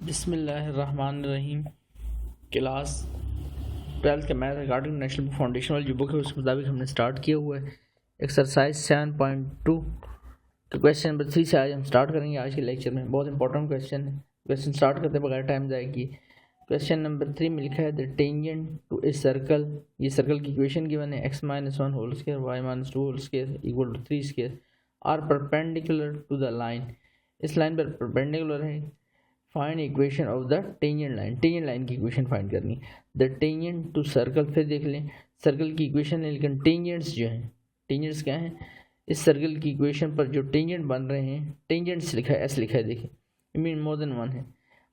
बिस्मिल्लाहिर्रहमानिर्रहीम। क्लास 12 के math regarding national foundation वाली जो बुक है उसके मुताबिक हमने स्टार्ट किया हुआ है। एक्सरसाइज 7.2 के क्वेश्चन नंबर 3 से आज हम स्टार्ट करेंगे। आज के लेक्चर में बहुत इंपॉर्टेंट क्वेश्चन है। क्वेश्चन स्टार्ट करते बगैर टाइम जाएगी। क्वेश्चन नंबर 3 में लिखा है the tangent to a circle. ये सर्कल की इक्वेशन गिवन है x-1 whole square y-2 whole square equal to 3 square are perpendicular to the line. इस लाइन पर परपेंडिकुलर है। Find equation of the tangent line. Tangent line की equation फाइंड करनी है। द टेंजेंट टू सर्कल, फिर देख लें सर्कल की इक्वेशन है लेकिन टेंजेंट्स जो हैं, टेंजेंट्स क्या हैं, इस सर्कल की इक्वेशन पर जो टेंजेंट बन रहे हैं, टेंजेंट्स लिखा है, एस लिखा है, देखिए I mean more than one है।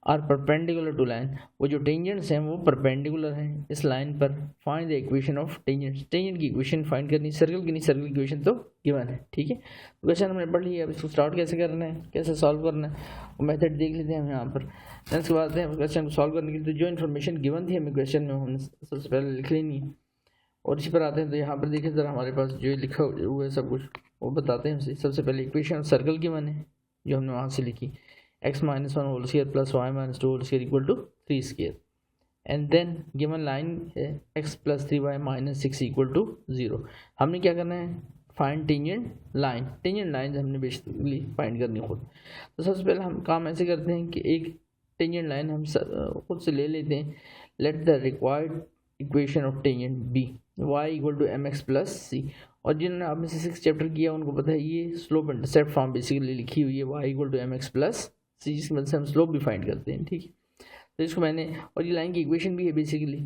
आर परपेंडिकुलर टू लाइन, वो जो टेंजेंट्स हैं वो परपेंडिकुलर हैं इस लाइन पर। Find the equation of tangents. Tangent की इक्वेशन फाइंड करनी, सर्कल की नहीं, सर्कल की इक्वेशन तो गिवन है, ठीक है। क्वेश्चन हमने पढ़ लिया, अब इसको स्टार्ट कैसे करना है, कैसे सॉल्व करना है, वो मेथड देख लेते हैं हम यहाँ पर। उसके बाद क्वेश्चन को सॉल्व करने के लिए तो जो इन्फॉर्मेशन गिवन थी हमें क्वेश्चन में हमने सबसे पहले लिख लेनी है। और इसी पर आते हैं तो यहाँ पर देखें ज़रा हमारे पास जो लिखा हुआ है सब कुछ वो बताते हैं उसे। सबसे पहले इक्वेशन ऑफ सर्कल गिवन है जो हमने वहाँ से लिखी, x-1 whole square plus y-2 whole square equal to 3 square. And then given line है x plus 3y minus 6 equal to 0। हमने क्या करना है, find tangent line. Tangent line हमने बेसिकली फाइंड करनी खुद। तो सबसे पहले हम काम ऐसे करते हैं कि एक टेंजेंट लाइन हम खुद से ले लेते हैं। Let the required equation of tangent be y equal to mx plus C. और जिन्होंने आपने से 6 चैप्टर किया उनको पता है ये स्लोप इंटरसेप्ट फॉर्म बेसिकली लिखी हुई है, y equal to mx plus C, जिसकी मदद से हम स्लोप भी फाइंड करते हैं, ठीक है। तो इसको मैंने, और ये लाइन की इक्वेशन भी है बेसिकली।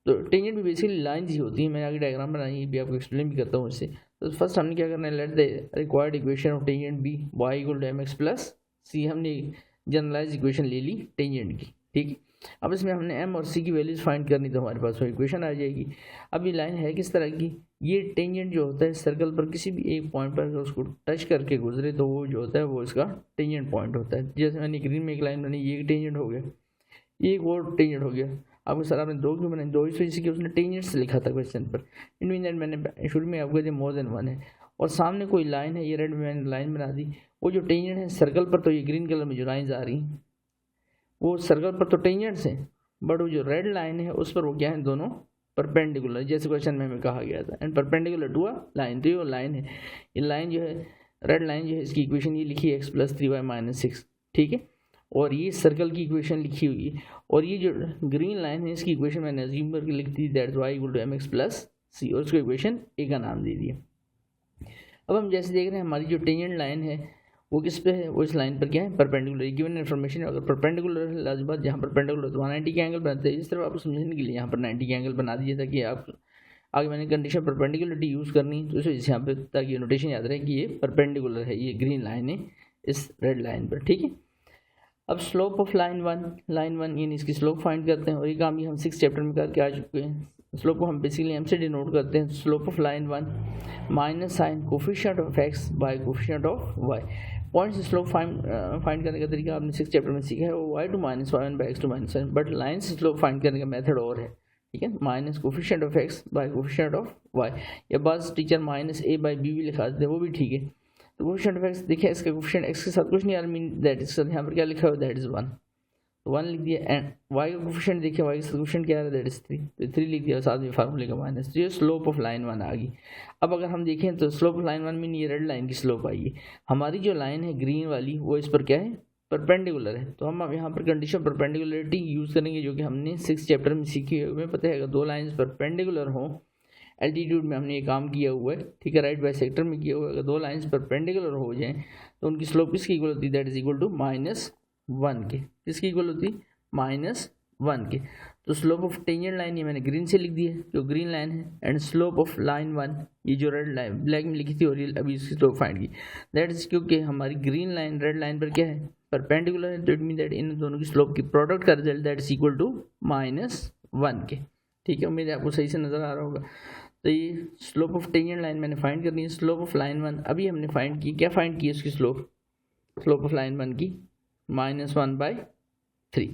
तो टेंजेंट भी बेसिकली लाइन ही होती है, मैंने आगे डायग्राम बनाई है, भी आपको एक्सप्लेन भी करता हूँ इससे। तो फर्स्ट हमने क्या करना है, let the required equation of tangent be y equal to mx plus C. हमने जनरलाइज इक्वेशन ले ली टेंजेंट की, ठीक है। अब इसमें हमने m और c की वैल्यूज फाइंड करनी, तो हमारे पास वो इक्वेशन आ जाएगी। अब ये लाइन है किस तरह की, ये टेंजेंट जो होता है सर्कल पर किसी भी एक पॉइंट पर अगर उसको टच करके गुजरे तो वो जो होता है वो इसका टेंजेंट पॉइंट होता है। जैसे मैंने ग्रीन में एक लाइन बनाई, ये टेंजेंट हो गया, ये एक और टेंजेंट हो गया। आपको सर आपने दो क्यों बनाई, दो इस वजह से कि उसने टेंजेंट्स लिखा था क्वेश्चन पर। इन मीन दैट मैंने शुरू में आपको दिया मोर देन वन है। और सामने कोई लाइन है, ये रेड में मैंने लाइन बना दी, वो जो टेंजेंट है सर्कल पर, तो ये ग्रीन कलर में जो लाइन्स आ रही हैं वो सर्कल पर तो टेंजेंट्स हैं, बट वो जो रेड लाइन है उस पर वो क्या है, दोनों परपेंडिकुलर, जैसे क्वेश्चन में हमें कहा गया था, and perpendicular to a line. तो ये लाइन है, ये लाइन जो है रेड लाइन जो है इसकी इक्वेशन ये लिखी है x प्लस 3y माइनस 6, ठीक है। और ये सर्कल की इक्वेशन लिखी हुई है। और ये जो ग्रीन लाइन है इसकी इक्वेशन मैंने अज्यूम करके लिख दी, that y equal to mx plus C, और उसको इक्वेशन ए का नाम दे दिया। अब हम जैसे देख रहे हैं हमारी जो टेंजेंट लाइन है वो किस पे है, वो इस लाइन पर क्या है, परपेंडिकुलर। गिवन इन्फॉर्मेशन अगर परपेंडिकुलर है लाजबात, जहाँ परपेंडिकुलर तो 190 के एंगल बनते हैं। इस तरह आपको समझने के लिए यहाँ पर 90 के एंगल बना दीजिए ताकि आप आगे मैंने कंडीशन परपेंडिकुलरिटी यूज़ करनी, तो इस वजह से यहाँ पे ताकि नोटेशन याद रहे कि ये परपेंडिकुलर है, ये ग्रीन लाइन है इस रेड लाइन पर, ठीक है। अब स्लोप ऑफ लाइन वन यानी इसकी स्लोप फाइंड करते हैं, और ये काम भी हम 6 चैप्टर में करके आ चुके हैं। स्लोप को हम बेसिकली एम से डिनोट करते हैं। Slope of line one minus sign coefficient of x by coefficient of y. Point से स्लोप फाइंड करने का तरीका आपने 6 चैप्टर में सीखा है, वो y two minus y one by x two minus y. But line से स्लोप फाइंड करने का मेथड और है, ठीक है, minus coefficient of x by coefficient of y, या बस teacher minus a by b भी लिखा देते हैं, वो भी ठीक है। तो कोफिशिएंट ऑफ एक्स देखिए, इसका कोफिशिएंट एक्स के साथ कुछ नहीं, आई मीन दैट इसके साथ यहाँ पर क्या लिखा हुआ, दैट इज 1, तो 1 लिख दिया। एंड y का कोफिशिएंट देखिए, y का कोफिशिएंट क्या है, दैट इज 3, तो 3 लिख दिया, साथ में फार्मूले का माइनस। तो ये स्लोप ऑफ लाइन वन आ गई। अब अगर हम देखें तो slope of line one mean ये रेड लाइन की स्लोप आई है। हमारी जो लाइन है ग्रीन वाली वो इस पर क्या है, परपेंडिकुलर है। तो हम यहाँ पर कंडीशन परपेंडिकुलरिटी यूज़ करेंगे जो कि हमने 6 चैप्टर में सीखी है। हमें पता है अगर दो लाइन्स परपेंडिकुलर हों, एल्टीट्यूड में हमने ये काम किया हुआ है, ठीक है, राइट बाइसेक्टर में किया हुआ है। अगर दो लाइन्स परपेंडिकुलर हो जाएं तो उनकी स्लोप किसकी इक्वल होती है, दैट इज इक्वल टू -1 के। किसकी इक्वल होती है, -1 के। तो स्लोप ऑफ टेंजेंट लाइन ये मैंने ग्रीन से लिख दी है, जो ग्रीन लाइन है, and slope of line one ये जो रेड लाइन ब्लैक में लिखी थी और ये अभी इसकी स्लोप फाइंड की, दैट इज क्योंकि हमारी ग्रीन लाइन रेड लाइन पर क्या है, परपेंडिकुलर है। तो इट मीन दैट इन दोनों की स्लोप की प्रोडक्ट का result that is equal to -1 के, ठीक है। उम्मीद है आपको सही से नजर आ रहा होगा। तो ये स्लोप ऑफ टेंजेंट लाइन मैंने फाइंड करनी है। स्लोप ऑफ लाइन वन अभी हमने फाइंड की, क्या फाइंड की उसकी स्लोप ऑफ लाइन वन की -1/3।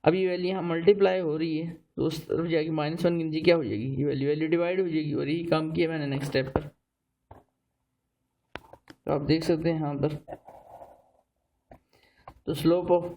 अब ये वैल्यू यहाँ मल्टीप्लाई हो रही है तो उस तरफ जाके -1 के नीचे क्या हो जाएगी, ये वैल्यू डिवाइड हो जाएगी, और यही काम किया मैंने नेक्स्ट स्टेप पर। तो आप देख सकते हैं यहाँ पर, तो slope of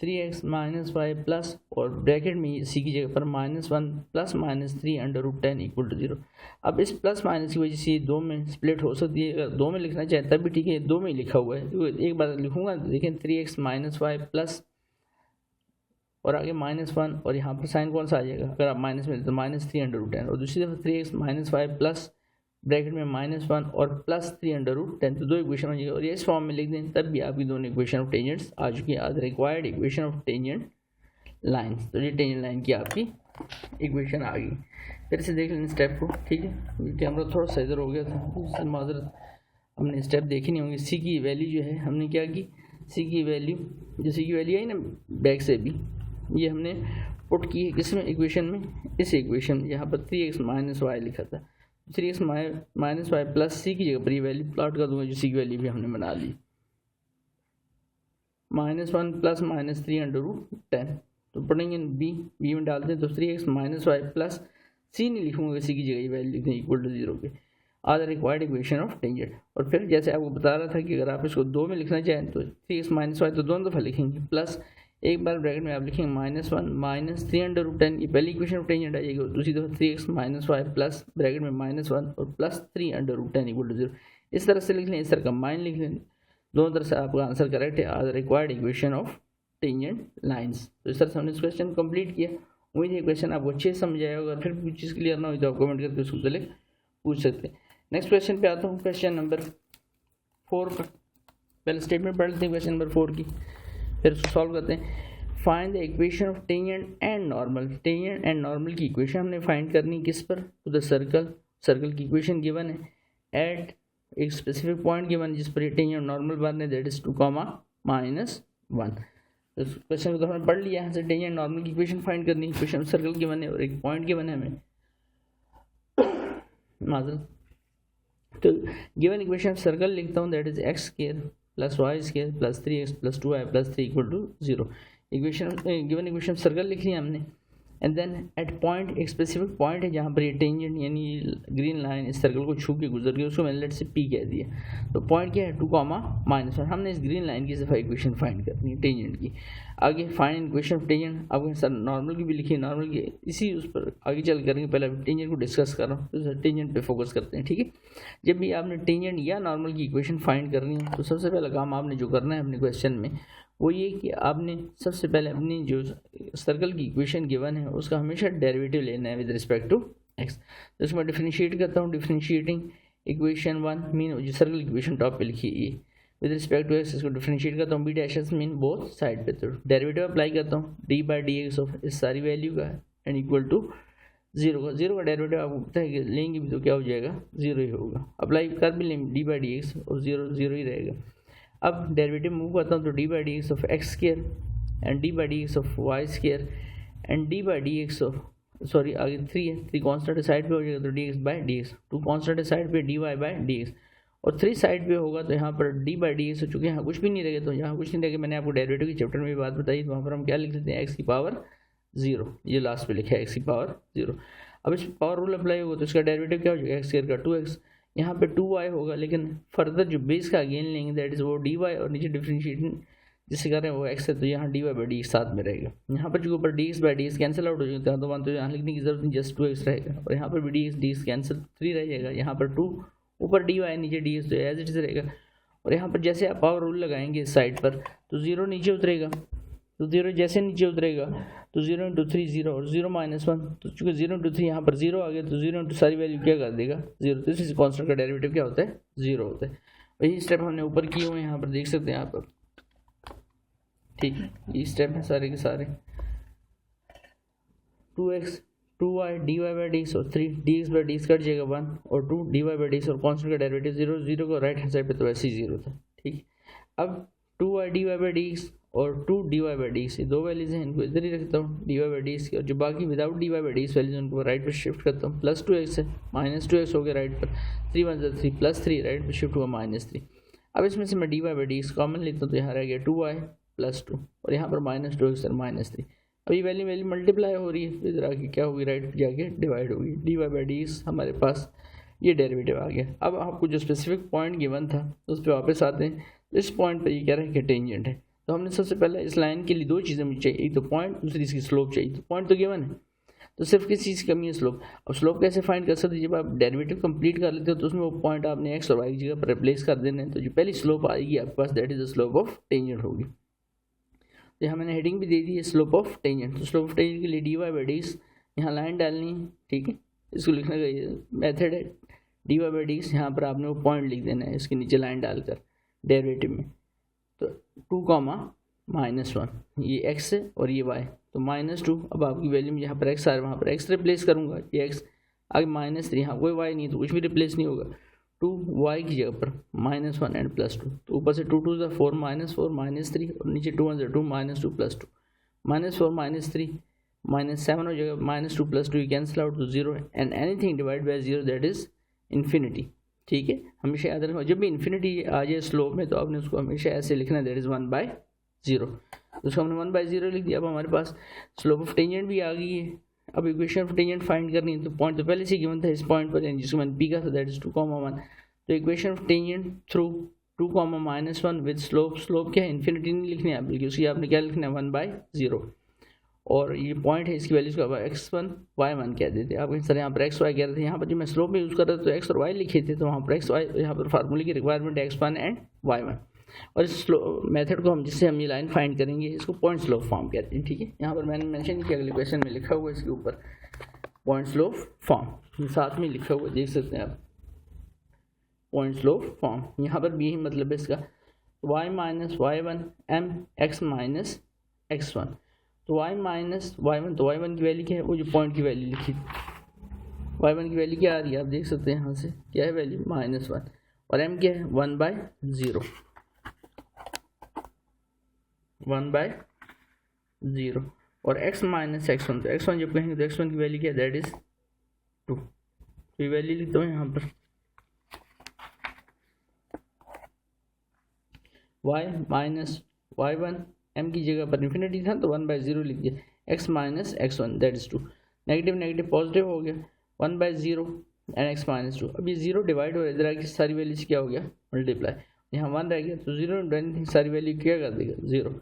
3x minus Y plus और ब्रैकेट में सी की जगह पर -1 plus -3 under root 10 equal to 0। अब इस प्लस माइनस की वजह से ये दो में स्प्लिट हो सकती है, अगर दो में लिखना चाहे तब भी ठीक है, दो में लिखा हुआ है। एक बार लिखूंगा देखें 3x माइनस वाई प्लस और आगे -1 और यहाँ पर साइन कौन सा आ जाएगा, अगर आप माइनस में तो -3 अंडर रूट 10 और दूसरी तरफ 3x minus Y plus bracket में -1 और +3 अंडर रूट 10, तो दो इक्वेशन हो जाएगी और ये इस फॉर्म में लिख दें तब भी आपकी दोनों इक्वेशन ऑफ टेंजेंट्स आ चुकी है। The required equation of tangent lines, तो ये टेंजेंट लाइन की आपकी इक्वेशन आ गई। फिर से देख लें स्टेप को, ठीक है। कैमरा थोड़ा सा इधर हो गया था, माजरत, हमने स्टेप देखी नहीं होंगी। सी की वैल्यू जो है हमने क्या की, सी की वैल्यू जो सी की वैल्यू आई ना बैक से भी, ये हमने पुट की है किसमें, इक्वेशन में, इस इक्वेशन में यहाँ पर 3x माइनस वाई लिखा था, 3x माइनस वाई प्लस सी की जगह पर ये वैल्यू प्लॉट कर दूंगा, जो सी की वैल्यू भी हमने बना ली, -1 प्लस -3 अंडर रूट 10। तो पढ़ेंगे बी में डालते हैं तो 3x माइनस वाई प्लस सी नहीं लिखूंगा, सी की जगह ये वैल्यू लिखते हैं इक्वल टू 0 के। Are the required equation of tangent. और फिर जैसे आपको बता रहा था कि अगर आप इसको दो में लिखना चाहें तो 3x माइनस वाई तो दोनों दफ़ा लिखेंगे, प्लस एक बार ब्रैकेट में आप लिखेंगे -1 -3 अंडर रूट 10, ये पहली इक्वेशन ऑफ टेंजेंट आ जाएगी। और दूसरी दफ़ा 3x minus Y plus bracket में -1 और +3 अंडर रूट 10 इक्वल टू 0। इस तरह से लिख लें, इस तरह कंबाइन लिख लें, दोनों तरह से आपका आंसर करेक्ट है। Are the required equation of tangent lines. तो इस तरह से हमने इस क्वेश्चन कंप्लीट किया। उम्मीद है क्वेश्चन आपको अच्छे से समझ आएगा। अगर फिर भी कुछ चीज़ क्लियर ना हो तो आप कमेंट करके उसको मुतालिक पूछ सकते हैं। नेक्स्ट क्वेश्चन पे आता हूँ, क्वेश्चन नंबर 4 पर। पहले स्टेटमेंट पढ़ लेते हैं क्वेश्चन नंबर 4 की, फिर उसको सॉल्व करते हैं। Find the equation of tangent and normal. Tangent and normal की इक्वेशन हमने फाइंड करनी किस पर, तो द सर्कल। सर्कल की इक्वेशन गिवन है एट एक स्पेसिफिक पॉइंट गिवन जिस पर टेंजेंट नॉर्मल बन है, दैट इज 2, -1। तो क्वेश्चन को तो हमने पढ़ लिया, यहाँ से टेंजेंट नॉर्मल की इक्वेशन फाइंड करनी है। इक्वेशन सर्कल गिवन है और एक पॉइंट गिवन है हमें, माजरत। तो गिवन इक्वेशन सर्कल लिखता हूँ, that is x square plus y square plus 3x plus 2y plus 3 equal to 0। Equation given equation circle लिख लिया हमने। एंड देन एट पॉइंट, एक स्पेसिफिक पॉइंट है जहाँ पर ये टेंजेंट यानी ग्रीन लाइन इस सर्कल को छू के गुजर गई, उसको मैंने लेट से P कह दिया। तो पॉइंट क्या है 2, -1। हमने इस ग्रीन लाइन की सिर्फ इक्वेशन फाइंड करनी है टेंजेंट की। आगे फाइंड इक्वेशन ऑफ टेंजेंट। अब सर नॉर्मल की भी लिखी है, नॉर्मल की इसी उस पर आगे चल करेंगे, पहले टेंजेंट को डिस्कस कर रहा हूँ, तो सर टेंजेंट पे फोकस करते हैं, ठीक है। जब भी आपने टेंजेंट या नॉर्मल की इक्वेशन फाइंड करनी है तो सबसे पहला काम आपने जो करना है अपने क्वेश्चन में वो ये कि आपने सबसे पहले अपनी जो सर्कल की इक्वेशन गिवन है उसका हमेशा डेरिवेटिव लेना है विद रिस्पेक्ट टू x। तो इसमें डिफरेंशिएट करता हूँ, डिफरेंशिएटिंग इक्वेशन 1 मीन जो सर्कल इक्वेशन टॉप पे लिखी है विद रिस्पेक्ट टू x, इसको डिफरेंशिएट करता हूँ, b dashes mean both side पे। तो डेरिवेटिव अप्लाई करता हूँ d/dx ऑफ इस सारी वैल्यू का एंड इक्वल टू 0 का। 0 का डेरिवेटिव आपको पता है कि लेंगे भी तो क्या हो जाएगा, 0 ही होगा। अप्लाई कर भी लेंगे d/dx और 0 ही रहेगा। अब डेरिवेटिव मूव करता हूँ तो d/dx of x square and d/dx of y square and d/dx of sorry आगे 3 है, 3 कॉन्स्टेंट साइड पे हो जाएगा तो dx/dx, 2 कॉन्स्टेंट साइड पे dy/dx और 3 साइड पे होगा तो यहाँ पर d/dx हो चुके हैं। यहाँ कुछ भी नहीं रहेगा, तो यहाँ कुछ नहीं रहेगा। मैंने आपको डेरिवेटिव के चैप्टर में भी बात बताई, तो वहाँ पर हम क्या लिख सकते हैं x की पावर 0, ये लास्ट पे लिखा है x की पावर 0। अब इस पावर रूल अप्लाई होगा तो इसका डेरिवेटिव क्या हो जाएगा, x स्क्वायर का 2x, यहाँ पे 2y होगा, लेकिन फर्दर जो बेस का गेन लेंगे दैट इज वो dy और नीचे डिफरेंशिएटिंग जिससे कर रहे हैं वो x है, तो यहाँ dy/dx साथ में रहेगा। यहाँ पर जो ऊपर dx/dx कैंसिल आउट हो जाएगा तो यहाँ लिखने की जरूरत नहीं, जस्ट 2x रहेगा और यहाँ पर भी dx कैंसिल 3 रह जाएगा। यहाँ पर 2 ऊपर dy नीचे dx तो एज इट इज रहेगा। और यहाँ पर जैसे आप पावर रूल लगाएंगे इस साइड पर तो 0 नीचे उतरेगा, तो 0 जैसे नीचे उतरेगा तो 0 × 3 0 और 0 -1, तो चूँकि 0 × 3 यहाँ पर 0 आ गया तो 0 × सारी वैल्यू क्या कर देगा 0। तो इस कॉन्स्टेंट का डेरिवेटिव क्या होता है 0 होता है। वही स्टेप हमने ऊपर किए हुए हैं, यहाँ पर देख सकते हैं यहाँ पर, ठीक है। ये स्टेप है सारे के सारे, 2x 2y dy/dx और 3 dx/dx कट जाएगा 1 और 2 dy/dx और कॉन्स्टेंट का डेरिवेटिव 0 0 को राइट हैंड साइड पे तो वैसे ही 0 था, ठीक। अब 2y dy/dx और 2 dy/dx ये दो वैल्यूज हैं, इनको इधर ही रखता हूँ dy/dx की, और जो बाकी विदाउट dy/dx वैल्यूज उनको राइट पर शिफ्ट करता हूँ। प्लस 2x है, -2x हो गया राइट पर, 3 1 3 प्लस 3 राइट पर शिफ्ट हुआ -3। अब इसमें से मैं dy/dx कॉमन लेता हूँ तो यहाँ रह गया 2y + 2 और यहाँ पर -2x और -3। अब ये वैल्यू मल्टीप्लाई हो रही है, इधर आके क्या होगी राइट पर जाके डिवाइड होगी, dy/dx हमारे पास ये डेरिवेटिव आ गया। अब आपको जो स्पेसिफिक पॉइंट गिवन था उस पर वापस आते हैं। इस पॉइंट पर ये कह रहा है कि टेंजेंट है, तो हमने सबसे पहले इस लाइन के लिए दो चीज़ें मुझे चाहिए, एक तो पॉइंट, दूसरी इसकी स्लोप चाहिए। तो पॉइंट तो गिवन है, तो सिर्फ किस चीज़ की कमी है, स्लोप। अब स्लोप कैसे फाइंड कर सकते हैं, जब आप डेरिवेटिव कंप्लीट कर लेते हो तो उसमें वो पॉइंट आपने एक्स और वाई की जगह पर रिप्लेस कर देना है। तो जो पहली स्लोप आएगी आपके पास that is the slope of tangent होगी। तो यहाँ मैंने हेडिंग भी दे दी है स्लोप ऑफ टेंजेंट। तो स्लोप ऑफ टेंजेंट के लिए डी वाई बाई डी यहाँ लाइन डालनी है, ठीक है, इसको लिखने का मेथड है डी वाई बाई डी, यहाँ पर आपने वो पॉइंट लिख देना है इसके नीचे लाइन डालकर डेरिवेटिव में। तो 2,-1 ये x है और ये y, तो -2। अब आपकी वैल्यू में यहाँ पर x आ रहा है, वहाँ पर x रिप्लेस करूँगा, ये x आगे -3, यहाँ कोई y नहीं है तो कुछ भी रिप्लेस नहीं होगा। 2y की जगह पर -1 एंड +2, तो ऊपर से 2 2 4 -4 -3 और नीचे 2 1 2 -2 +2 -4 -3 -7 हो जाएगा, -2 +2 कैंसिल आउट तो 0 and anything divide by 0 that is infinity. ठीक है, हमेशा याद रखना जब भी इन्फिनिटी आ जाए स्लोप में तो आपने उसको हमेशा ऐसे लिखना दैट इज 1/0। तो उसको हमने 1/0 लिख दिया। अब हमारे पास स्लोप ऑफ टेंजेंट भी आ गई है। अब इक्वेशन ऑफ टेंजेंट फाइंड करनी है, तो पॉइंट तो पहले से गिवन था इस पॉइंट पर जिसको मैंने पी का था दैट इज 2,1। तो equation of tangent through 2,-1 with slope क्या है, इन्फिनिटी नहीं लिखनी है बल्कि उसकी आपने क्या लिखना है 1/0। और ये पॉइंट है, इसकी वैल्यूज को x1 y1 कह देते हैं। आप सर यहाँ पर x y कह रहे थे, यहाँ पर जब मैं स्लोप में यूज़ कर रहा था तो x और y लिखे थे, तो वहाँ पर x y यहाँ पर फार्मूले की रिक्वायरमेंट है x1 एंड y1। और इस मेथड को हम जिससे हम ये लाइन फाइंड करेंगे इसको पॉइंट स्लोप फॉर्म कहते हैं। ठीक है, यहाँ पर मैंने मेंशन किया, अगले क्वेश्चन में लिखा हुआ है इसके ऊपर पॉइंट स्लोप फॉर्म, साथ में लिखा हुआ देख सकते हैं आप पॉइंट स्लोप फॉर्म। यहाँ पर भी यही मतलब है इसका, y - y1 m x - x1। तो y - y1, तो y1 की वैल्यू क्या है, वो जो पॉइंट की वैल्यू लिखी y1 की वैल्यू क्या आ रही है आप देख सकते हैं यहाँ से, क्या है वैल्यू -1 और m क्या है 1/0 और x - x1, तो x1 जब कहेंगे तो x1 की वैल्यू क्या है दैट इज 2। तो ये वैल्यू लिखता हूँ यहाँ पर y - y1 m की जगह पर इन्फिनिटी था तो 1/0 लिख दिया, x - x1 that is 2। Negative negative positive हो गया 1/0 एंड x - 2। अब ये 0 डिवाइड हो रहा है, इधर आगे सारी वैल्यूज क्या हो गया मल्टीप्लाई, यहाँ 1 रह गया तो 0 इंटू एनीथिंग सारी वैल्यू क्या कर देगा 0।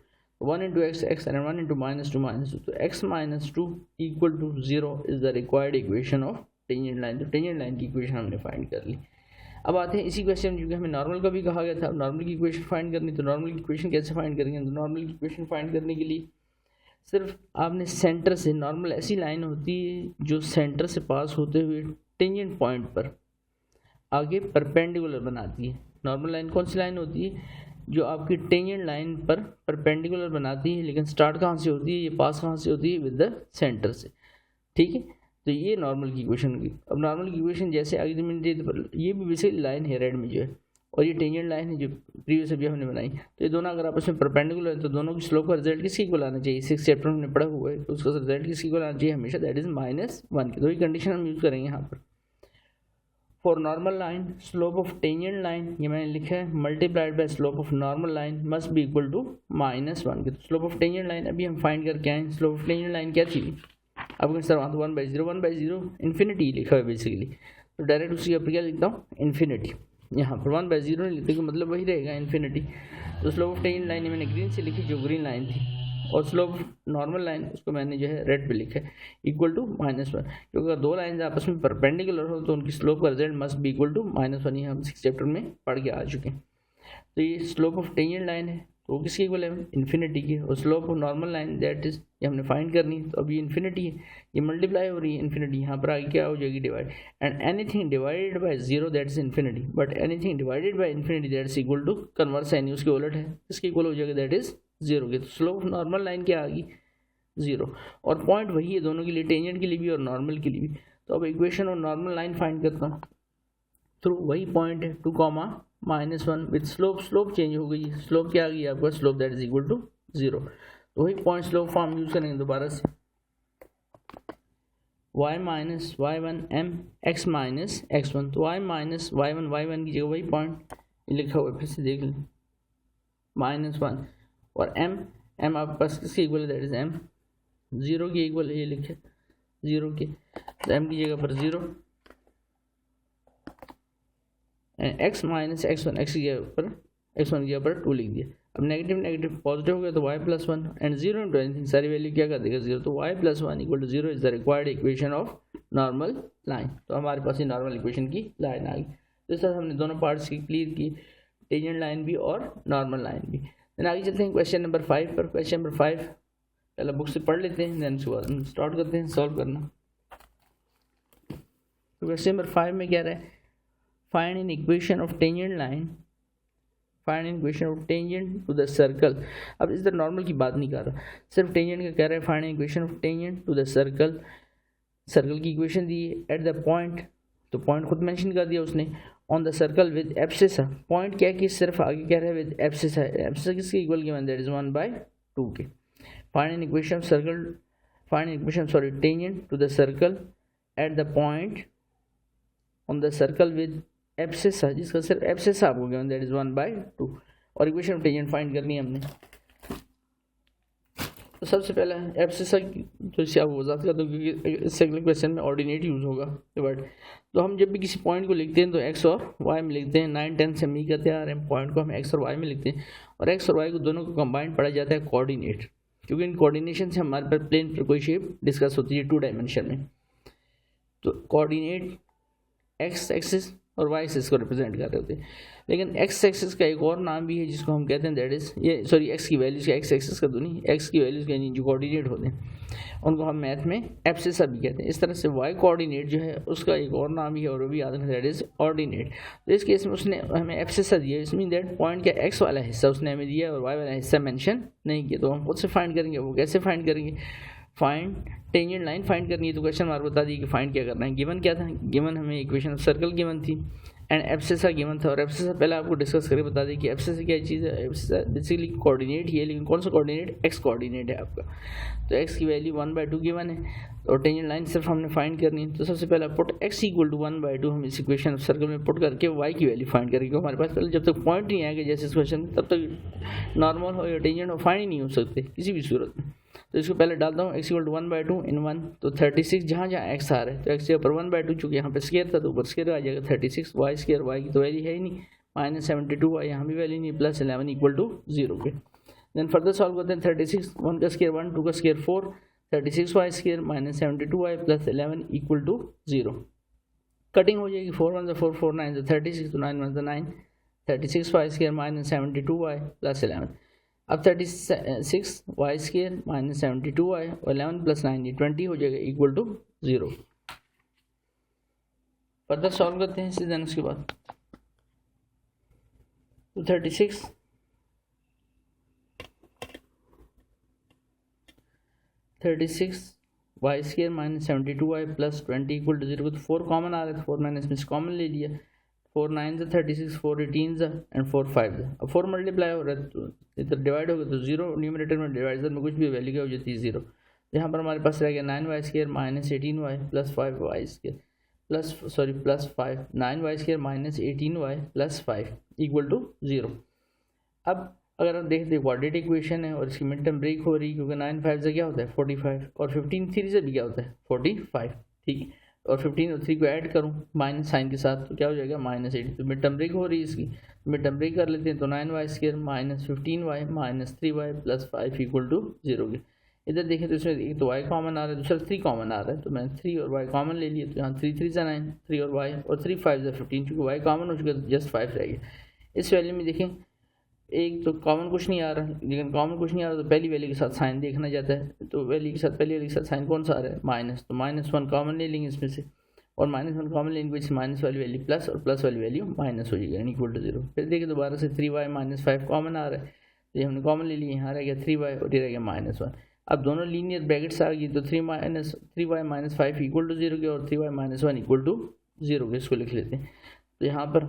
1 into x x and 1 into -2 तो x - 2 equal to 0 is the required equation of tangent line. तो टेंजेंट लाइन की इक्वेशन हमने फाइंड कर ली। अब आते हैं इसी क्वेश्चन में, क्योंकि हमें नॉर्मल का भी कहा गया था, नॉर्मल की इक्वेशन फाइंड करनी, तो नॉर्मल की इक्वेशन कैसे फाइंड करेंगे। तो नॉर्मल की इक्वेशन फाइंड करने के लिए सिर्फ आपने सेंटर से, नॉर्मल ऐसी लाइन होती है जो सेंटर से पास होते हुए टेंजेंट पॉइंट पर आगे परपेंडिकुलर बनाती है। नॉर्मल लाइन कौन सी लाइन होती है, जो आपकी टेंजेंट लाइन पर परपेंडिकुलर बनाती है, लेकिन स्टार्ट कहाँ से होती है, ये पास कहाँ से होती है विद द सेंटर से। ठीक है, तो ये नॉर्मल की इक्वेशन होगी। अब नॉर्मल की इक्वेशन जैसे आगे मैंने ये भी बेसिकली लाइन है रेड में जो है, और ये टेंजेंट लाइन है जो प्रीवियस अभी हमने बनाई। तो ये दोनों अगर आपस में परपेंडिकुलर है तो दोनों की स्लोप का रिजल्ट किसकी इक्वल आना चाहिए, 6 चैप्टर हमने पढ़ा हुआ है, तो उसका रिजल्ट किसकी इक्वल आना चाहिए हमेशा दैट इज -1 की। तो ये कंडीशन हम यूज़ करेंगे यहाँ पर। For normal line slope of tangent line, ये मैंने लिखा है multiplied by slope of normal line must be equal to -1 के। तो स्लोप ऑफ टेंजेंट लाइन अभी हम फाइंड करके आए। स्लोप ऑफ टेंजेंट लाइन क्या थी, अब सर वहाँ तो 1/0 इन्फिनिटी लिखा है बेसिकली, तो डायरेक्ट उसकी ऊपर क्या लिखता हूँ इन्फिनिटी। यहाँ पर 1/0 नहीं लिखते, मतलब वही रहेगा इन्फिनिटी। तो स्लोप ऑफ टेंजेंट लाइन मैंने ग्रीन से लिखी जो ग्रीन लाइन थी, और स्लोप ऑफ नॉर्मल लाइन उसको मैंने जो है रेड पे लिखा है इक्वल टू -1, क्योंकि अगर दो लाइन आपस में परपेंडिकुलर हो तो उनकी स्लोप का result must be equal to -1। ये हम 6 चैप्टर में पढ़ के आ चुके हैं। तो ये स्लोप ऑफ टेंजेंट लाइन है तो वो किसकी इक्वल है इन्फिनिटी की, और slope of normal line that is ये हमने फाइंड करनी है। तो अब ये इन्फिनिटी है, ये मल्टीप्लाई हो रही है इन्फिनिटी, यहाँ पर आगे क्या हो जाएगी divide, and anything divided by 0 that is infinity, but anything divided by infinity that is equal to converse sign उसके उलट है, इसकी इक्वल हो जाएगा दैट इज 0 के। तो स्लोप ऑफ नॉर्मल लाइन क्या आ गई 0, और पॉइंट वही है दोनों के लिए, टेंजेंट के लिए भी और नॉर्मल के लिए भी। तो अब इक्वेशन और नॉर्मल लाइन फाइंड करता हूँ थ्रू वही पॉइंट है 2,-1 विद स्लोप चेंज हो गई, स्लोप क्या आ गई आपका slope that is equal to 0। तो वही पॉइंट स्लोप फॉर्म यूज करेंगे दोबारा से, y - y1 m x - x1। तो y - y1 की जगह वही पॉइंट लिखा हुआ है, फिर से देख लें -1 और m आपके पास किसके इक्वल है दैट इज m 0 की इक्वल है, ये लिखे 0 के, तो m की जगह पर 0 x - x1 x की जगह पर x1 की जगह पर 2 लिख दिया। अब नेगेटिव नेगेटिव पॉजिटिव हो गया तो y+1 एंड 0 इंटू एनीथिंग, सारी वैल्यू क्या कर देगा 0, तो y+1 equal to 0 is the required equation of normal line. तो हमारे पास ये नॉर्मल इक्वेशन की लाइन आ गई। तो इस तरह हमने दोनों पार्ट्स की क्लियर की, टेंजेंट लाइन भी और नॉर्मल लाइन भी। देन आगे चलते हैं क्वेश्चन नंबर 5 पर। क्वेश्चन नंबर 5 पहले बुक से पढ़ लेते हैं, देन उसके बाद हम स्टार्ट करते हैं सॉल्व करना। तो क्वेश्चन नंबर 5 में क्या रहा है, find an equation of tangent line, find an equation of tangent to the circle. अब इस तरह नॉर्मल की बात नहीं कर रहा, सिर्फ टेंजेंट का कह रहा है, find an equation of tangent to the circle. Circle की इक्वेशन दी है एट द पॉइंट, तो पॉइंट खुद मेंशन कर दिया उसने, on the circle with abscissa. Point क्या है कि सिर्फ आगे कह रहा है विद एब्सिसा, एब्सिसा किसके इक्वल गिवन, दैट इज 1/2 के। Find an equation of circle, find an equation sorry tangent to the circle at the point on the circle with abscissa, जिसका सिर्फ एब्सिसा आपको गिवन, दैट इज 1/2, और equation of tangent find करनी है हमने। तो सबसे पहला एब्सिसा तो इससे आप वजाहत कर दो, क्योंकि इससे अगले क्वेश्चन में ऑर्डिनेट यूज़ होगा वर्ड। तो हम जब भी किसी पॉइंट को लिखते हैं तो एक्स और वाई में लिखते हैं। 9, 10 से हम यही करते आ रहे हैं, पॉइंट को हम एक्स और वाई में लिखते हैं, और एक्स और वाई को दोनों को कंबाइन पढ़ा जाता है कोऑर्डिनेट, क्योंकि इन कोऑर्डिनेशन से हमारे पास प्लेन पर कोई शेप डिस्कस होती है 2 डायमेंशन में। तो कोऑर्डिनेट एक्स एक्सिस और वाई एक्सिस को रिप्रेजेंट कर रहे होते हैं। लेकिन एक्स एक्सिस का एक और नाम भी है जिसको हम कहते हैं, दैट इज ये सॉरी एक्स की वैल्यूज़ का, एक्स एक्सिस का तो नहीं, एक्स की वैल्यूज़ के जो कोऑर्डिनेट होते हैं उनको हम मैथ में एब्सिसा भी कहते हैं। इस तरह से वाई कोऑर्डिनेट जो है उसका एक और नाम भी है, और वो भी याद रखना, दैट इज ऑर्डिनेट। तो इस केस में उसने हमें एब्सिसा दिया, इस मीन दैट पॉइंट का एक्स वाला हिस्सा उसने हमें दिया और वाई वाला हिस्सा मेंशन नहीं किया। तो हम खुद से फाइंड करेंगे, वो कैसे फाइंड करेंगे, फाइंड टेंजेंट लाइन फाइंड करनी है। तो क्वेश्चन हमारे बता दिए कि फाइंड क्या करना है। गिवन क्या था, गिवन हमें इक्वेशन ऑफ सर्कल गिवन थी एंड एब्सिसा गिवन था, और एब्सिसा पहले आपको डिस्कस करके बता दें कि एब्सिसा क्या चीज़ है। एब्सिसा बेसिकली कोऑर्डिनेट ही है, लेकिन कौन सा कोऑर्डिनेट, एक्स कोऑर्डिनेट है आपका। तो एक्स की वैल्यू 1/2 गिवन है, और टेंजेंट लाइन सिर्फ हमने फाइंड करनी है। तो सबसे पहले पुट एक्स इक्वल टू 1/2 हम इस इक्वेशन ऑफ सर्कल में पुट करके वाई की वैल्यू फाइंड करेंगे। क्योंकि हमारे पास पहले जब तक पॉइंट नहीं आएगा जैसे इस क्वेश्चन, तब तक नॉर्मल हो या टेंजेंट हो फाइंड ही नहीं हो सकते किसी भी सूरत में। तो इसको पहले डालता हूँ, एक्स इक्वल टू 1/2 इन 1, तो 36 जहाँ जहाँ एक्स आ रहा है तो एक्स के ऊपर 1/2, चूँकि यहाँ पे स्केयर था तो ऊपर स्केयर आ जाएगा 36, वाई स्केयर, वाई की तो वैल्यू है ही नहीं, -72 वाई यहाँ भी वैल्यू नहीं, +11 इक्वल टू 0 के। देन फर्दर सॉल्व करते हैं, 36 1 का स्केयर 1, 2 का square 4, 36 y square -72 y +11 equal to 0। Cutting हो जाएगी, 4 1 4, 4 9 36, तो 9 1 9, 36 वाई स्केयर -72 वाई +11। अब 36 वाई स्केयर -72 वाई और 11 + 9 20 हो जाएगा इक्वल टू 0। फर्दर सॉल्व करते हैं इसी, देन उसके बाद तो 36 y square -72 y +20 equal to 0। तो 4 कॉमन आ रहा है, 4 मैंने इसमें कॉमन ले लिया, 4 9 36, 4 18 एंड 4 5। अब 4 मल्टीप्लाई हो रहा है तो इधर डिवाइड हो गया, तो 0 न्यूमरेटर में, डिवाइडर में कुछ भी वैल्यू क्या हो जाती है 0। यहाँ पर हमारे पास रह गया 9 y square -18 y +5 y square +5 9 y square -18 y +5 equal to 0। अब अगर हम देखते हैं क्वाड्रेटिक इक्वेशन है और इसकी मिड टर्म ब्रेक हो रही है, क्योंकि 9 5 से क्या होता है 45, और 15 3 से भी क्या होता है 45, ठीक है। और 15 और 3 को ऐड करूँ माइनस साइन के साथ तो क्या हो जाएगा -80। तो मिड टर्म ब्रेक हो रही है इसकी, मिड टर्म ब्रेक कर लेते हैं। तो 9 y square -15 y -3 y +5 equal to 0 के। इधर देखें तो इसमें एक तो वाई कॉमन आ रहा है, दूसरा 3 कॉमन आ रहा है, तो मैंने 3 और वाई कॉमन ले लिया। तो यहाँ 3 3 9, 3 और वाई, और 3 5 15, चूँकि वाई कॉमन हो चुका है तो जस्ट 5 रह गया। इस वैल्यू में देखें एक तो कॉमन कुछ नहीं आ रहा, लेकिन कॉमन कुछ नहीं आ रहा तो पहली वैल्यू के साथ साइन देखना जाता है। तो वैल्यू के साथ पहली वैल्यू के साथ साइन कौन सा आ रहा है माइनस, तो -1 कॉमन ले लेंगे इसमें से, और -1 कॉमन लेने की माइनस वाली वैल्यू प्लस और प्लस वाली वैल्यू माइनस हो जाएगी इक्वल टू 0। फिर देखिए दोबारा से 3y -5 कॉमन आ रहा है, तो ये हमने कॉमन ले लिया, यहाँ रह गया 3y और ये रह गया -1। अब दोनों लीनियर ब्रैकेट्स आ गई, तो 3y -5 इक्वल टू 0 के, और 3y -1 इक्वल टू 0 के, इसको लिख लेते हैं। तो यहाँ पर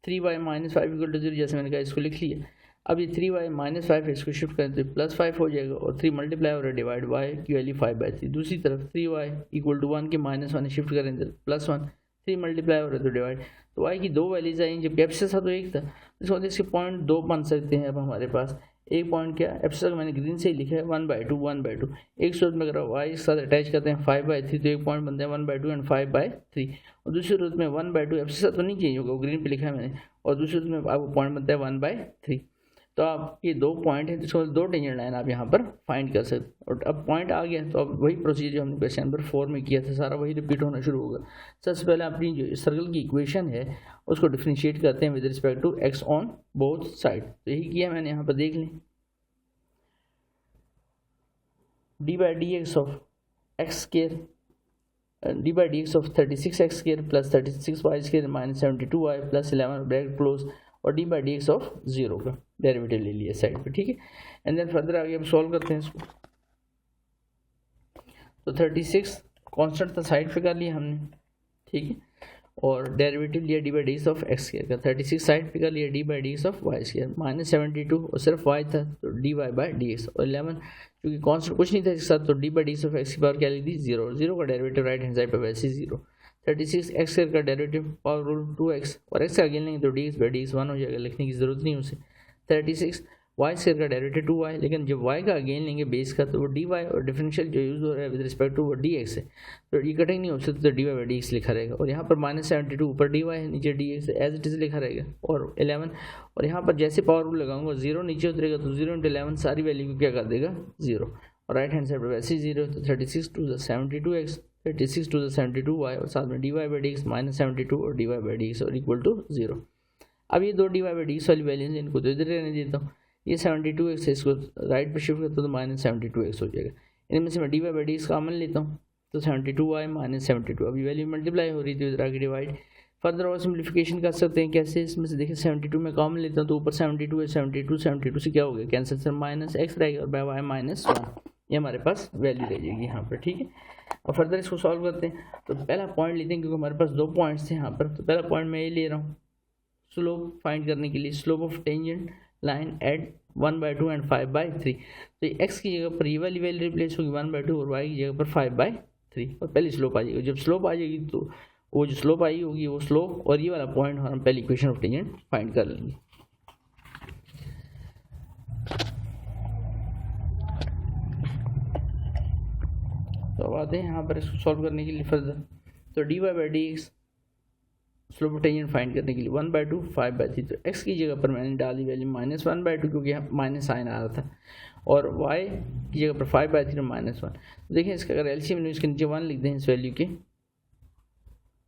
3y -5 इक्वल टू 0 जैसे मैंने कहा इसको लिख लिया। अब ये 3y -5 है, इसको शिफ्ट करें तो +5 हो जाएगा, और 3 मल्टीप्लाई और डिवाइड y की वैल्यू 5/3। दूसरी तरफ 3y इक्वल टू 1 के -1 शिफ्ट करें तो +1, 3 मल्टीप्लाई हो रहा है तो डिवाइड। तो y की 2 वैल्यूज आई, जब कैप्सिस था तो 1 था, इसको इसके पॉइंट 2 बन सकते हैं अब हमारे पास। एक पॉइंट क्या एप्सिलॉन का मैंने ग्रीन से ही लिखा है 1/2 1/2। एक सूरत में अगर y के साथ अटैच करते हैं 5/3 तो एक पॉइंट बनता है 1/2 एंड 5/3, और दूसरी सूरत में 1/2 एप्सिलॉन तो नहीं चेंज होगा, ग्रीन पे लिखा है मैंने, और दूसरी सूरत में आपको पॉइंट बनता है 1/3। तो आप ये दो पॉइंट है तो दो टेंजेंट लाइन आप यहाँ पर फाइंड कर सकते। और अब पॉइंट आ गया तो अब वही प्रोसीजर जो हमने क्वेश्चन नंबर 4 में किया था सारा वही रिपीट होना शुरू होगा। सबसे पहले अपनी जो सर्कल की इक्वेशन है उसको डिफरेंशिएट करते हैं with respect to x on both side. तो यही किया मैंने यहाँ पर, देख लें d/dx of x square d/dx of 36x square plus 36y square minus 72y plus 11 bracket close, और d/dx ऑफ 0 का डेरिवेटिव ले लिया साइड पे, ठीक है। एंड देन फर्दर आगे हम सॉल्व करते हैं इसको। तो 36 कांस्टेंट था साइड पे कर लिया हमने, ठीक है, और डेरिवेटिव लिया d/dx ऑफ एक्स स्क्वायर का। 36 साइड पे कर लिया d/dx of Y square minus 72 और सिर्फ y था तो dy/dx, और 11 क्योंकि कांस्टेंट कुछ नहीं था इसके साथ तो d/dx ऑफ एक्स की पावर क्या लिख दी 0, 0 का डेरिवेटिव राइट हैंड साइड पे वैसे ही 0। 36 एक्स स्क्वायर का डेरिवेटिव पावर रूल 2x, और x का अगेन लेंगे तो dx/dx 1 हो जाएगा, लिखने की जरूरत नहीं उसे। 36 वाई स्क्वायर का डेरिवेटिव 2y, लेकिन जब y का अगेन लेंगे बेस का तो वो dy, और डिफरेंशियल जो यूज़ हो रहा है विद रिस्पेक्ट टू वो dx है, तो ये कटिंग नहीं हो सकती तो dy/dx लिखा रहेगा। और यहाँ पर माइनस 72 ऊपर dy है नीचे dx एज इट इज़ लिखा रहेगा, और 11, और यहाँ पर जैसे पावर रूल लगाऊंगा 0 नीचे उतरेगा तो 0 × 11 सारी वैल्यू को क्या कर देगा 0, और राइट हैंड साइड पर वैसे ही 0, तो 36 to the 72x 36 to the 72y, और साथ में dy/dx माइनस 72 और dy/dx और इक्वल टू 0। अब ये दो dy/dx वाली वैल्यूज इनको तो इधर रहने देता हूँ, ये 72x है इसको राइट पे शिफ्ट करता हूँ तो माइनस 72x हो जाएगा। इनमें से मैं dy/dx कॉमन लेता हूँ तो 72y माइनस 72, अभी वैल्यू मल्टीप्लाई हो रही थी इधर आगे डिवाइड। फर्दर और सिंप्लीफिकेशन कर सकते हैं कैसे, इसमें से देखिए 72 में कॉमन लेता हूँ तो ऊपर 72 है, 72 से क्या हो गया कैंसिल, सर माइनस x रहेगा और बाय y माइनस 1, ये हमारे पास वैल्यू रह जाएगी यहाँ पर, ठीक है। और फर्दर इसको सॉल्व करते हैं तो पहला पॉइंट लेते हैं क्योंकि हमारे पास दो पॉइंट्स थे यहाँ पर। तो पहला पॉइंट मैं ये ले रहा हूँ स्लोप फाइंड करने के लिए, slope of tangent line at 1/2 and 5/3। तो x की जगह पर ये वाली वैल्यू रिप्लेस होगी 1/2 और y की जगह पर 5/3, और पहली स्लोप आ जाएगी। जब स्लोप आ जाएगी तो वो जो स्लोप आई होगी वो स्लोप और ये वाला पॉइंट हम पहली इक्वेशन ऑफ टेंजेंट फाइंड कर लेंगे। तो अब आते हैं यहाँ पर इसको सॉल्व करने के लिए फर्दर। तो dy/dx slope of tangent find करने के लिए 1/2 5/3, तो x की जगह पर मैंने डाली वैल्यू माइनस 1/2 क्योंकि माइनस साइन आ रहा था, और y की जगह पर 5/3 और माइनस 1। तो देखिए इसका अगर एलसीएम इसके नीचे 1 लिख दें इस वैल्यू के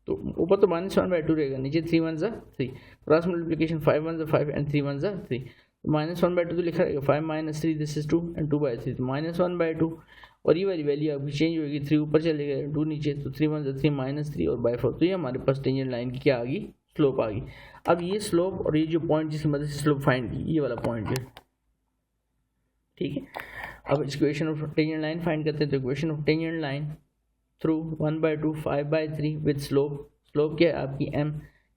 तो ऊपर तो माइनस 1/2 रहेगा, नीचे 3 1 ज़ा 3, क्रॉस मल्टीप्लिकेशन 5 1 ज़ा 5 एंड 3 1 ज़ा 3, तो माइनस 1/2 तो लिखा रहेगा 5 माइनस 3 दिस इज 2 एंड 2/3, तो माइनस 1/2, और ये वाली वैल्यू आपकी चेंज होगी 3 ऊपर चलेगा 2 नीचे, तो 3 1 ज़ा 3 माइनस 3 और बाय 4, तो ये हमारे पास टेंजेंट लाइन की क्या आ गई स्लोप आ गई। अब ये स्लोप और ये जो पॉइंट जिसकी मदद से स्लोप फाइंड की ये वाला पॉइंट है, ठीक है। अब equation of tangent line find करते हैं तो equation of tangent line through 1/2 5/3 with slope, slope क्या है आपकी m,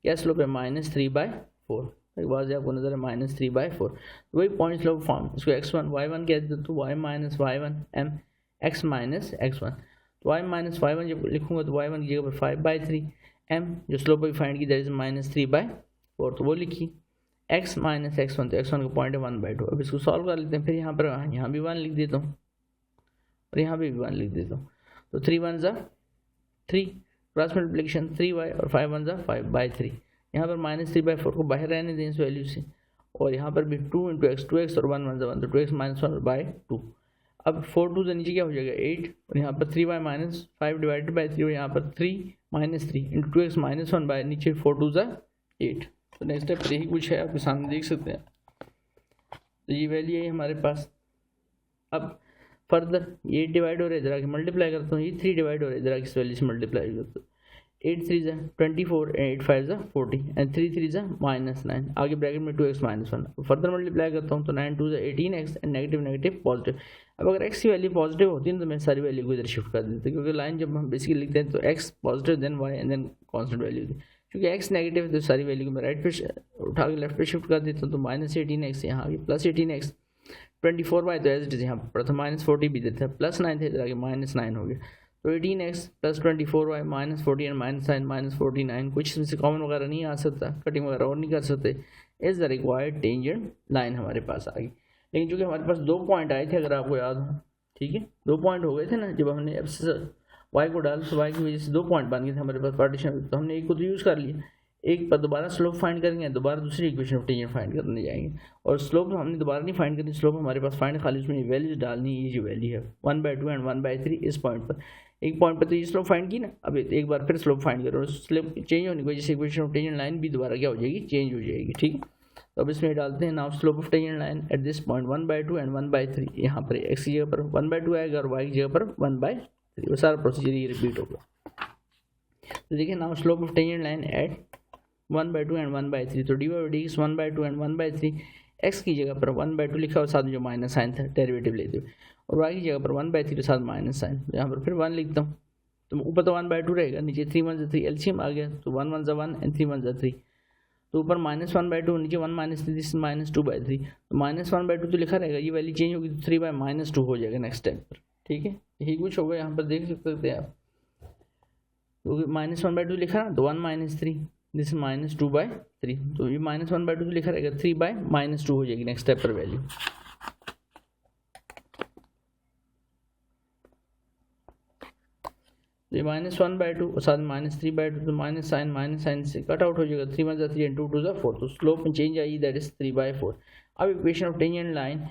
क्या स्लोप है -3/4, वाज आपको नजर है -3/4, वही पॉइंट स्लोप फॉर्म, इसको x1 y1 कहते हैं तो y minus y1 m x minus x1, तो y माइनस y1 जब लिखूंगा तो y1 की जगह पर 5/3, m जो स्लोप भी फाइंड की दैट इज -3/4 तो वो लिखी, x माइनस x1 तो x1 का पॉइंट है 1/2। अब इसको सॉल्व कर लेते हैं, फिर यहाँ पर यहाँ भी 1 लिख देता हूँ और यहाँ भी 1 लिख देता हूँ, तो 3 1 ज़ा 3, क्रॉस मल्टीप्लिकेशन 3y और 5 1 ज़ा 5/3, यहाँ पर -3/4 को बाहर रहने दें इस वैल्यू से, और यहाँ पर भी 2 × x 2x और 1 1 ज़ा 1, तो 2x माइनस 1/2। अब 4 2 से नीचे क्या हो जाएगा 8, और यहाँ पर 3y माइनस 5 डिवाइडेड बाई 3, और यहाँ पर 3 minus 3 into 2x minus 1 bye नीचे 4 2 ज़ा 8। तो नेक्स्ट स्टेप यही कुछ है, आपके सामने देख सकते हैं, तो ये वैल्यू है हमारे पास। अब फर्दर ये डिवाइड हो रहा है, इधर आके मल्टीप्लाई करता हूँ, ये 3 डिवाइड हो रहा है, इधर आके इस वैल्यू से मल्टीप्लाई करता हूँ, 8 3 ज़ा 24 एंड 8 5 ज़ा 40 एंड 3 3 ज़ा -9, आगे ब्रैकेट में 2x माइनस 1, फर्दर मल्टीप्लाई करता हूँ तो 9 2 ज़ा 18x and negative negative positive. अब अगर x की वैल्यू पॉजिटिव होती है तो मैं सारी वैल्यू को इधर शिफ्ट कर देता, क्योंकि लाइन जब हम बेसिकली लिखते हैं तो x positive then y and then constant value थी, क्योंकि x नेगेटिव है तो सारी वैल्यू को मैं राइट पे उठा के लेफ्ट पे शिफ्ट कर देता हूँ, तो -18x यहाँ आगे +18x 24y तो एज इट इज यहाँ पर था -40 भी देता है, +9 थे इधर आगे -9 हो गया, तो 18x + 24y -40 एंड -9 -49, कुछ इनसे कॉमन वगैरह नहीं आ सकता, कटिंग वगैरह और नहीं कर सकते, is the required tangent line हमारे पास आ गई। लेकिन चूँकि हमारे पास 2 पॉइंट आए थे, अगर आपको याद हो, ठीक है, 2 पॉइंट हो गए थे ना जब हमने एफ से वाई को डाल, तो वाई की वजह से 2 पॉइंट बन गए थे हमारे पास पार्टीशन, तो हमने एक को तो यूज़ कर लिया, एक पर दोबारा स्लोप फाइंड करेंगे, दोबारा दूसरी इक्वेशन ऑफ टेंजेंट फाइंड करने जाएंगे, और स्लोप हमने दोबारा नहीं फाइंड करनी, स्लोप हमारे पास फाइंड खाली उसमें वैल्यूज डालनी, ये जो वैल्यू है 1/2 एंड 1/3 इस पॉइंट पर, एक पॉइंट पर तो ये स्लोप फाइंड की ना, अब एक बार फिर स्लोप फाइंड करो, स्लोप चेंज होने की वजह से इक्वेशन ऑफ टेंजेंट लाइन भी दोबारा क्या हो जाएगी, चेंज हो जाएगी, ठीक है। तो अब इसमें डालते हैं now slope of tangent line at this point 1/2 and 1/3, यहाँ पर x की जगह पर 1/2 आएगा और y की जगह पर 1/3, वो सारा प्रोसीजर ये रिपीट होगा। तो देखिए now slope of tangent line at 1/2 and 1/3, तो dy/dx 1/2 एंड 1/3, x की जगह पर 1/2 लिखा और साथ में जो माइनस साइन था डेरिवेटिव लेते हुए, और y की जगह पर 1/3 साथ माइनस साइन, यहाँ पर फिर 1 लिखता हूँ, तो ऊपर तो 1/2 रहेगा, नीचे 3 1 3 एलसीएम आ गया, तो 1 1 1 एंड 3 1 3, तो ऊपर -1/2 नीचे 1 -3 -2/3, तो -1/2 तो लिखा रहेगा, ये वैल्यू चेंज होगी तो 3/-2 हो जाएगा नेक्स्ट स्टेप पर, ठीक है, यही कुछ होगा, यहाँ पर देख सकते हैं आप, तो -1/2 लिखा ना, तो 1 -3, दिस -2/3, तो ये -1/2 तो लिखा रहेगा, 3/-2 हो जाएगी नेक्स्ट स्टेप पर वैल्यू। तो ये -1/2 और साथ में -3/2, तो माइनस साइन से कट आउट हो जाएगा, 3 1 3 एंड 2 2 4, तो स्लोप में चेंज आई, दैट इज 3/4। अब equation of tangent line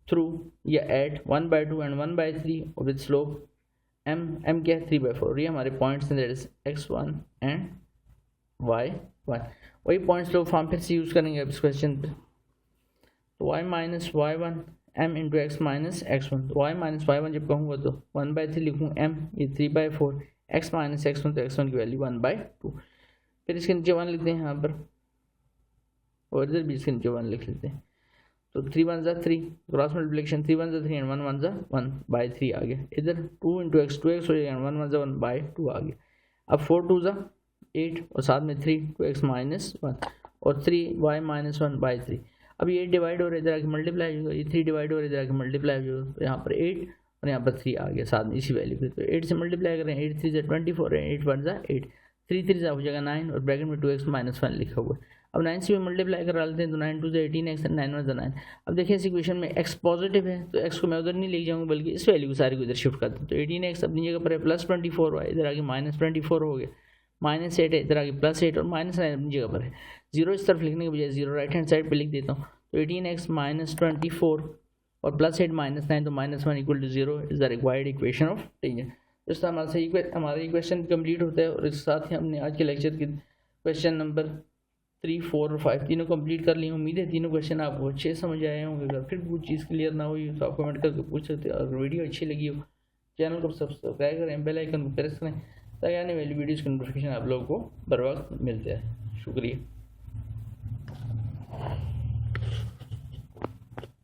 through या at 1/2 and 1/3 with slope m क्या है 3/4, और ये हमारे पॉइंट्स हैं, that is x1 and y1, वही पॉइंट स्लोप फॉर्म फिर से यूज़ करेंगे अब इस क्वेश्चन पे, तो y minus y1 m into x minus x1, तो y माइनस y1 जब कहूँगा तो 1/3 लिखूँ, m ये 3/4, x माइनस x1 तो x1 की वैल्यू 1/2, फिर इसके नीचे 1 लिखते हैं यहाँ पर, और इधर भी इसके नीचे 1 लिख लेते हैं, तो 3 1 3, क्रॉस मल्टीप्लिकेशन 3 1 3 एंड 1 1 1/3 आ गया, इधर 2 इंटू एक्स 2x हो जाएगा, 1 1 1/2 आ गया। अब 4 2 8 और साथ में 3 2x माइनस 1 और 3y माइनस 1/3, अब ये 8 डिवाइड हो रहा है, इधर आके मल्टीप्लाई होगा, ये 3 डिवाइड हो रहा है, इधर आके मल्टीप्लाई होगा, तो यहाँ पर 8 और यहाँ पर 3 आ गया साथ में इसी वैल्यू पे, तो 8 से मल्टीप्लाई करें, 8 3 से 24 है, 8 1 8, 3 3 हो जाएगा 9 और ब्रैकेट में 2x माइनस 1 लिखा हुआ है। अब 9 से भी मल्टीप्लाई कर डालते हैं, तो 9 2 से 18x एंड 9 1 9। अब देखिए इस इक्वेशन में x पॉजिटिव है, तो x को मैं उधर नहीं ले जाऊँगा, बल्कि इस वैल्यू को सारी को इधर शिफ्ट करते हैं, तो 18x अपनी जगह पर है, प्लस 24y, इधर आगे -24 हो गया, -8 है, इधर आगे +8 और -9 अपनी जगह पर है, 0 इस तरफ लिखने के बजाय 0 राइट हैंड साइड पे लिख देता हूँ, तो 18x -24 और +8 -9, तो -1 equal to 0 is the required equation of tangent. तो इस तरह से हमारा इक्वेशन कंप्लीट होता है, और इस साथ ही हमने आज के लेक्चर की क्वेश्चन नंबर 3 4 और 5 तीनों कंप्लीट कर लिए। उम्मीद है तीनों क्वेश्चन आपको अच्छे समझ आए होंगे। अगर फिर कुछ चीज़ क्लियर ना हुई तो आप कमेंट करके पूछ सकते हैं। अगर वीडियो अच्छी लगी हो चैनल को सब्सक्राइब करें, बेल आइकन को प्रेस करें ताकि आने वाली वीडियोज़ की नोटिफिकेशन आप लोगों को बर वक्त मिलते हैं। शुक्रिया।